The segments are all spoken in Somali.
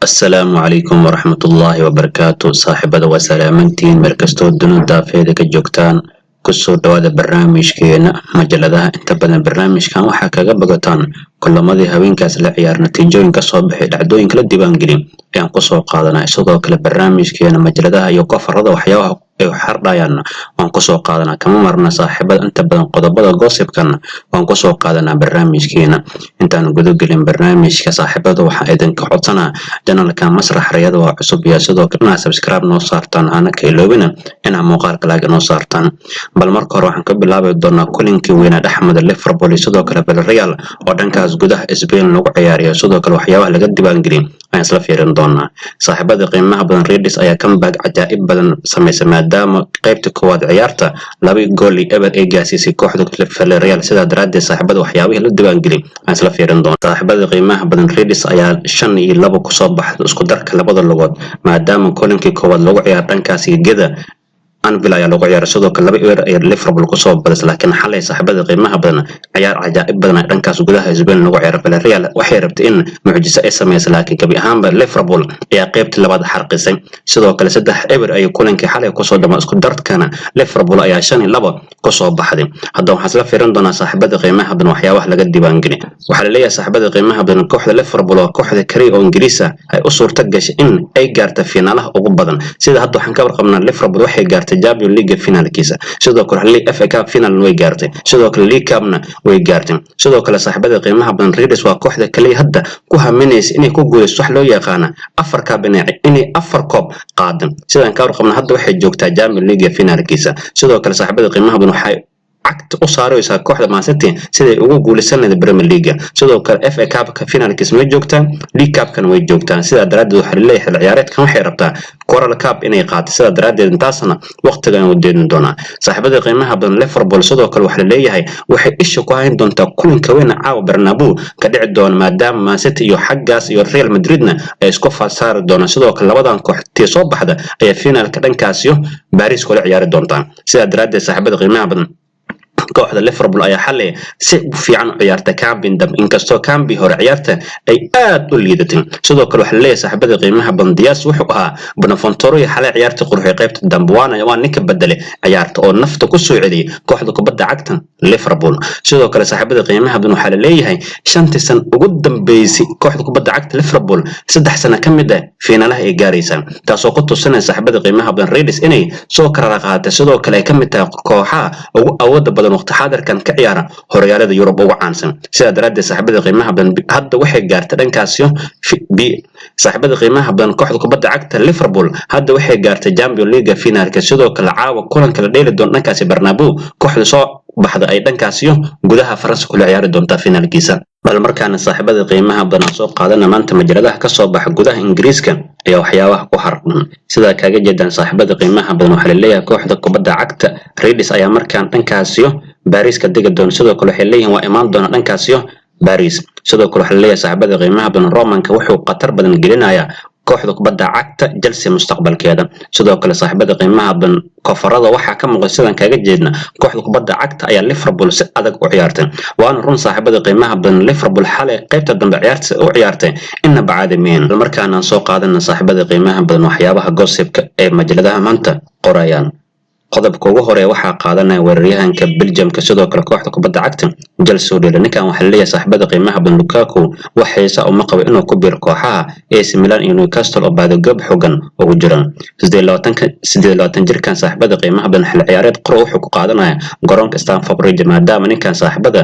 السلام عليكم ورحمة الله وبركاته صاحبة وسلامتين مركزتو الدنيا دافيدة كجوكتان كسو دوادة برنامج كينا مجلدها انت بدن برنامج كان وحاكا قبقتان كل ماضي هاوين كاس العيار نتيجوين كصوبحي دعدوين كلا ديبانجلين يان قصو قادنا اسودو كلا برنامج كينا مجلدها يوقف رضا وحياوها xardayana waan ku soo qaadanaa kama marna saaxiibada inta badan qodobada gossipkana waan ku soo qaadanaa barnaamijkeena intaan gudo gelin barnaamijka saaxiibada waxa idinka codsanaa channelka masrax riyada waa cusub iyo sidoo kale subscribe noo saartaan ana ka iloobina inaa muuqaalka laga noo saartaan bal marka hore waxaan ka bilaabi doonaa kulinkii weynaa Axmed Liverpool sidoo kale Villarreal oo dhankaas gudaha Spain lagu ciyaariyo sidoo kale waxyaabaha laga diiwaan gelin ayaan isla fiirin doonaa saaxiibada qiimaha badan Redis ayaa comeback ajaa'ib badan sameysay maadaama qaybta koowaad ciyaarta laba gool eber ay gaasisay kooxda Villarreal sida daraaddeed saaxiibada waxyaabaha la diiwaan gelin ayaan isla fiirin doonaa saaxiibada qiimaha badan Redis ayaa 5 iyo 2 ku soo baxday isku darka labada lugood maadaama kulinkii koowaad lagu ciyaar dhankaas geda Anfield ayaa lagu ciyaaray sidoo kale laba eber ay Liverpool ku soo badas laakiin xalay saaxiibada qiimaha badan ciyaar ajaa'ib badan dhankaas gudaha Spain lagu ciyaaray Villarreal waxay rabtay in mucjiso ay sameeyso laakiin gabi ahaanba Liverpool ayaa qaybta labaad xarqisay sidoo kale 3 eber ay kulankii xalay ku soo dhamaa isku darkana Liverpool ayaa 5-2 ku soo baxday hadda waxaan isla fiirin doonaa saaxiibada qiimaha badan waxyaabaha laga diiwaan gelin waxa la leeyahay saaxiibada qiimaha badan kooxda Liverpool oo kooxda kaliya oo Ingiriis ah ay u suurta gashay in ay gaarto finaalaha ugu badan sida hadda waxaan ka warqabnaa Liverpool waxay gaartay Champions League finalkiisa sidoo kale FA Cup final way gaartay sidoo kale League Cup-na way gaartay sidoo kale saaxiibada qiimaha badan Redis waa kooxda kaliya hadda ku haminaysa inay ku guuleyso wax loo yaqaan 4 koob inay 4 koob qaadan sidaan ka warqabnaa hadda waxay joogtaa Champions League finalkiisa sidoo kale saaxiibada qiimaha badan waxay عقد أسرائيل كوحدة مع ستين سيد وجود سنة البريمير ليج سيد كان FA كاب كفينال كيسمي جوكتان ليج كاب كان ويج جوكتان سيد دراد وحرليه العيارات كان حيربتها كورة الكاب إني قات سيد دراد انتصنا وقت كان ودين دونا صاحبة قيمها بين ليفربول سيد كل وحرليه هاي وحي إيش كواين دون تكون كوين عاو برنابو كدع دون ما دام ما ست يحجز ريال مدريدنا يسقف صار دون سيد كل وضع كحتي صوب هذا أي فينال كدن كاسيو باريس كل عيار دونتان سيد دراد صاحبة قيمها بين kooxda Liverpool ayaa xalay si fiican u ciyaartay Campbell dam inkastoo Campbell hore ciyaarta ay aad u liidatay sidoo kale waxa leeyahay saaxiibada qiimaha badan Diaz wuxuu ahaa Bonaventura xalay ciyaarta qurxi qaybta dambuwana waa ninka bedelay ciyaarta oo nafta ku soo celiyay kooxda kubadda cagta Liverpool sidoo kale saaxiibada qiimaha badan waxa leeyahay 5 san ugu dambeysay kooxda kubadda cagta Liverpool 3 sano kamid ah finaalaha ay gaaraysan taasoo ku tusinaysa saaxiibada qiimaha badan Redis inay soo kala qaatay sidoo kale ay kamid tahay kooxaha ugu awoodda badan وقت حاضر كان كعيارة هريالة يوروب أو عنسن سيد رد صاحبة قيمها بن هذا وحي جارت دنكاسيو في بي صاحبة قيمها بن كحد كبد عقد ليفربول هذا وحي جارت جامبيون ليجا فينال كسيدو كالعاوة كلن كالديل دون نكاسي برنابو كحد صو بحد أي دنكاسيو جودها فرنسا كل عيار دون تفينال كيسا بل مركان صاحبة قيمها بن سوق قادنا ما أنت مجردها كصوب جودها إنجليز كان أي وحياوه كحر سيدا كاجي جدا صاحبة قيمها بن وحللية كحد كبد عقد ريدس أي مركان دنكاسيو باريس كدقة دون سيدو كل حليه وإيمان دون دنكاسيو باريس سيدو كل حليه صاحبة قيمها بن رومان كوحو قطر بدن جلينايا kooxda kubadda cagta Chelsea mustaqbalkeeda sidoo kale saaxiibada qiimaha badan kofarada waxa ka muuqda sidan kaga jeedna kooxda kubadda cagta ayaa Liverpool si adag u ciyaartay waana run saaxiibada qiimaha badan Liverpool xalay qaybta dambe ciyaarta u ciyaartay inna bacaadimeen markaana soo qaadana saaxiibada qiimaha badan waxyaabaha gossipka ee majaladaha maanta qorayaan qodobka ugu hore waxa qaadanaya weeraryahanka Belgiumka sidoo kale kooxda kubadda cagta Chelsea oo ninkan waxa leeyahay saaxiibada qiimaha badan Lukaku waxaysa uma qabo inuu ku biiro kooxaha AC Milan iyo Newcastle oo baad goob xogan ugu jiraan 28 jirkan saaxiibada qiimaha badan xil ciyaareed qoro wuxuu ku qaadanaya garoonka Stamford Bridge maadaama ninkan saaxiibada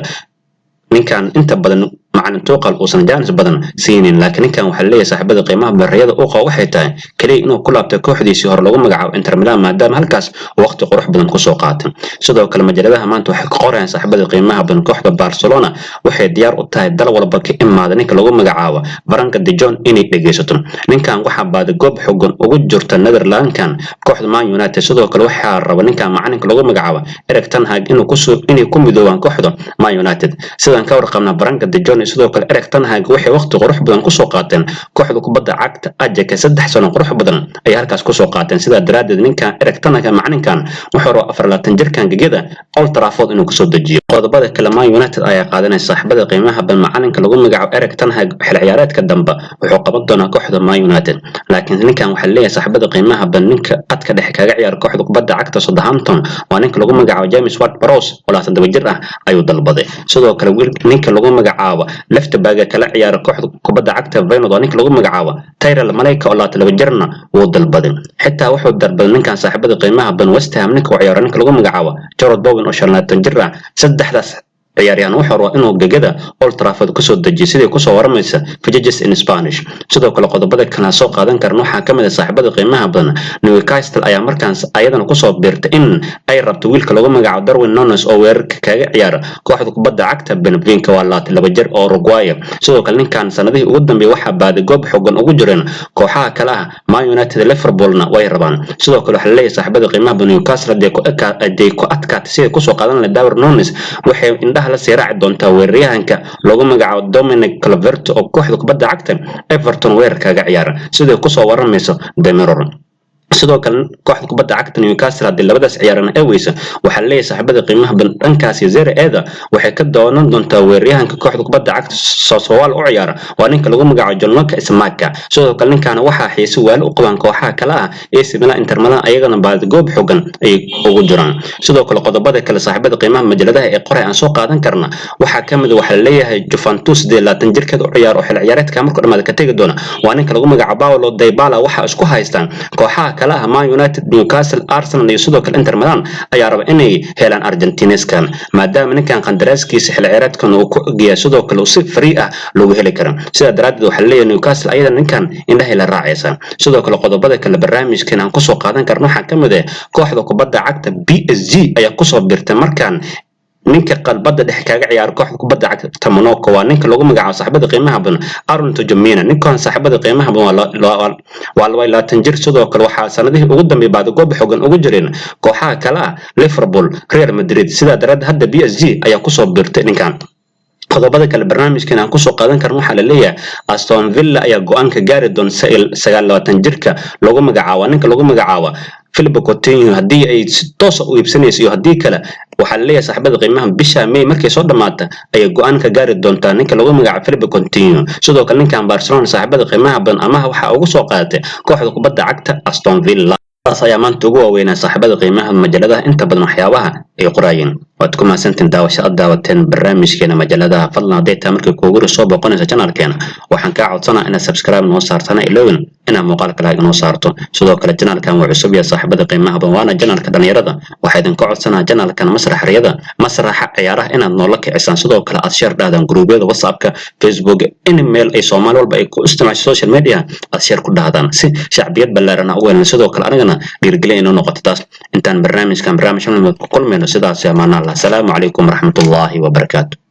ninkan inta badan macna توقع الأوسن جانس بدن سينين لكن كان وحلية صاحبة قيمة بالرياضة أوقع وحيتها كلي إنه كل أبتكو حدي سهر لو مجعو إنتر ميلان ما دام هالكاس وقت قروح بدن قصوقات صدق كلمة جلدها ما أنتو حق قرن صاحبة قيمة بدن كوحدة برشلونة وحيد ديار أطاي الدل ولا بك إما ذنك لو مجعوه برانك ديجون إني دقيستون نين كان وحب بعد جوب حقن وجرت النذرلاند كان كوحدة مان يونايتد صدق كل وحار ونين كان معنك لو مجعوه إرك تنهاج إنه كسر إني كم بدوان كوحدة مان يونايتد سيدان كور قمنا برانك ديجون صدق كل إرك تنهاج وحي وقت قروح بدن قصوقاتن كوحدة كبدا عقد أجك 3 سنة قروح بدن أي هالكاس قصوقاتن سيدا دراد نين كان إرك تنهاج معنين كان وحرو أفرلاتن جير كان جيدا أول ترافض إنه كسر دجيو qodobada kale Man United ayaa qaadanaysa saaxiibada qiimaha badan macalinka lagu magacaabo Erik ten Hag xil ciyaareedka dambe wuxuu qaban doonaa kooxda Man United laakiin ninkan waxa leeyahay saaxiibada qiimaha badan ninka qadka dhexe kaga ciyaar kooxda kubadda cagta Southampton waa ninka lagu magacaabo James Ward-Prowse oo 27 jir ah ayuu dalbaday sidoo kale ninka lagu magacaabo left back kala ciyaar kooxda kubadda cagta Feyenoord waa ninka lagu magacaabo Tyrell Malaika oo 22 jirna wuu dalbaday xitaa wuxuu dalbaday ninkan saaxiibada qiimaha badan West Ham ninka u ciyaar ninka lagu magacaabo Jarrod Bowen oo 25 jir ah saddexdaas ciyaaryahan wuxuu rabaa inuu gegada Old Trafford ku soo dajiyo sidii ku soo waramaysa Villages in Spanish sidoo kale qodobada kale soo qaadan karna waxa kamid ah saaxiibada qiimaha badan Newcastle ayaa markaas ayadana ku soo biirtay in ay rabto wiilka lagu magacaabo Darwin Núñez oo weerarka kaga ciyaara kooxda kubadda cagta Benfica waa 22 jir oo Uruguay sidoo kale ninkan sanadihii ugu dambeeyay waxa baadi goob xooggan ugu jireen kooxaha kale ah Man United Liverpoolna way rabaan sidoo kale waxa leeyahay saaxiibada qiimaha badan Newcastle ay ku adkaatay sidii ku soo qaadan lahayd Darwin Núñez waxay la siraaci doonta weeraryahanka lagu magacaabo Dominic Calvert oo kooxda kubadda cagta Everton weerarka kaga ciyaara sidoo ku soo waramayso The Mirror sidoo kale kooxda kubadda cagta Newcastle hadii labadaas ciyaarana ay weyso waxa leeyahay saaxiibada qiimaha badan dhankaas Serie A waxay ka doonan doontaa weeraryahanka kooxda kubadda cagta Sassuolo u ciyaara waa ninka lagu magacaabo Gianluca Scamacca sidoo kale ninkan waxa xiiso weel u qaban kooxaha kale ah AC Milan Inter Milan ayagana baad goob xooggan ay ugu jiraan sidoo kale qodobada kale saaxiibada qiimaha majaladaha ee qoray aan soo qaadan karna waxa kamid waxa leeyahay Juventus 20 jirkeed u ciyaar oo xil ciyaareedka markuu dhamaad ka tagi doona waa ninka lagu magacaabo Paulo Dybala waxa isku haystaan kooxaha kalaha Man United Newcastle Arsenal iyo sidoo kale Inter Milan ayaa raba inay helaan Argentineskan maadaama ninkan qandaraaskiisa xil ciyaareedkan uu ku ogeeyay sidoo kale uu si free ah lagu heli karo sida daraaddeed waxa leeyahay Newcastle ayada ninkan indhaha la raacaysa sidoo kale qodobada kale barnaamijkan aan ku soo qaadan karno waxa kamid ah kooxda kubadda cagta PSG ayaa ku soo birtay markan ninka qalbada dhex kaga ciyaar kooxda kubadda cagta Monaco waa ninka lagu magacaabo saaxiibada qiimaha badan Aaron Tchouameni ninkan saaxiibada qiimaha badan waa 20 jir sidoo kale waxa sanadihii ugu dambeeyay baad goob xooggan ugu jireen kooxaha kale ah Liverpool Real Madrid sida daraaddeed hadda PSG ayaa ku soo biirtay ninkan qodobada kale barnaamijkan aan ku soo qaadan karno waxa la leeyahay Aston Villa ayaa go'aan ka gaari doonta 29 jirka lagu magacaabo ninka lagu magacaabo Philippe Coutinho hadii ay si toos ah u iibsanayso iyo hadii kale waxa la leeyahay saaxiibada qiimaha bisha May markay soo dhamaata ay go'aan ka gaari doontaa ninka lagu magacaabo Philippe Coutinho sidoo kale ninkan Barcelona saaxiibada qiimaha badan ama waxa ugu soo qaadatay kooxda kubadda cagta Aston Villa ayaa maanta ugu waaweynaa saaxiibada qiimaha majaladaha inta badan waxyaabaha ay qorayeen waad ku maasantiin daawateen barnaamijkeena majaladaha fadlan haday taa markii kuugu soo boqonaysa channelkeena waxaan kaa codsanaa inaad subscribe noo saartana ilowin inaad muuqaalka like noo saarto sidoo kale channelkan waa cusub yahay saaxiibada qiimaha badan waana channelka dhalinyarada waxaa idin ka codsanaa channelkan masraxa ciyaaraha inaad noola kicisaan sidoo kale aad share dhahdaan gruubyada WhatsAppka Facebook email ay Soomaali walba ay ku isticmaasho social media aad share ku dhahdaan si shacbiyad ballaaran u weyn sidoo kale anagana dhiirigelin inoo noqoto taas intaan barnaamijkan ku kulmayno sidaas amaana Allah. Assalamu alaykum warahmatullahi wabarakatuh.